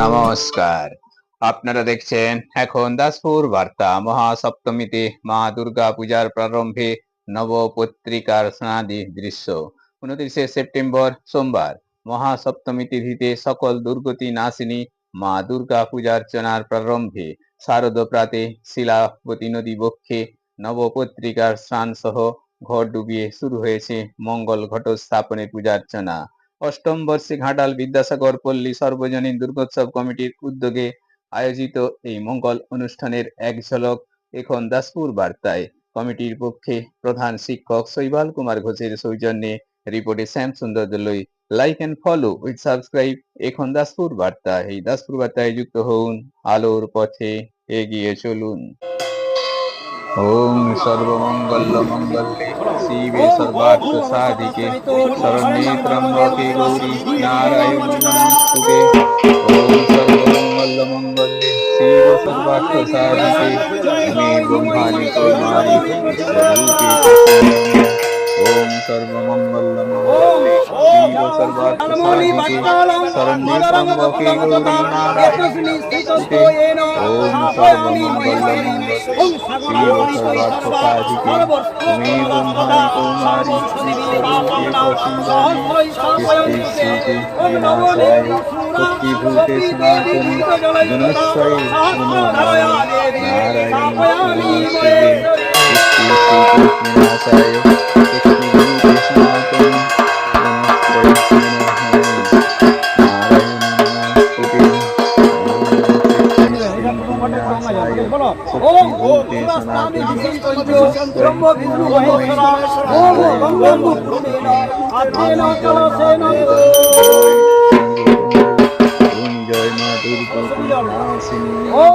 নমস্কার, আপনারা দেখছেন এখন দাসপুর বার্তা। মহাসপ্তমীতে মা দুর্গা পূজার প্রারম্ভে নবপত্রিকার স্নাদি দৃশ্য। 29শে সেপ্টেম্বর সোমবার মহাসপ্তমী তিথিতে সকল দুর্গতি নাশিনী মা দুর্গা পূজার্চনার প্রারম্ভে শারদ প্রাতে শিলাবতী নদী বক্ষে নবপত্রিকার স্নান সহ ঘট ডুবিয়ে শুরু হয়েছে মঙ্গল ঘট স্থাপনের পূজার্চনা। অষ্টম বর্ষে ঘাটাল বিদ্যাসাগর পল্লী সর্বজনীন দুর্গোৎসব কমিটির উদ্যোগে আয়োজিত এই মঙ্গল অনুষ্ঠানের এক ঝলক এখন দাসপুর বার্তায়। কমিটির পক্ষে প্রধান শিক্ষক শৈবাল কুমার ঘোষের সৌজন্যে রিপোর্টে Shyam Sundar Dolui. Like and follow with subscribe এখন দাসপুর বার্তা। এই দাসপুর বার্তায় যুক্ত হন, আলোর পথে এগিয়ে চলুন। ওম সর্বমঙ্গল মঙ্গলে শিবে সর্বার্থ সাধিকে শরণ্যে ত্র্যম্বকে গৌরী নারায়ণী নমস্তুতে। ওম সর্বমঙ্গল মঙ্গলে শিবে সর্বার্থ সাধিকে মে ব্রহ্মাণি কৌমারি বিশ্বরূপে প্রসন্নে। ওম সর্বমঙ্গল মঙ্গলে শিবে সর্বার্থ সাধিকে শরণ্যে ত্র্যম্বকে গৌরী নারায়ণী নমস্তুতে। ওম সর্বমঙ্গল মঙ্গলে শিবে সর্বার্থ সাধিকে মে ব্রহ্মাণি কৌমারি বিশ্বরূপে প্রসন্নে। সৃষ্টি বিনাশায় শক্তিভূতে সনাতনে গুণশ্বরে গুণময়ে নারায়ণী নমস্তুতে। সৃষ্টি বিনাশায় শক্তিভূতে সনাতনে গুণশ্বরে জয় মা দুর্গা।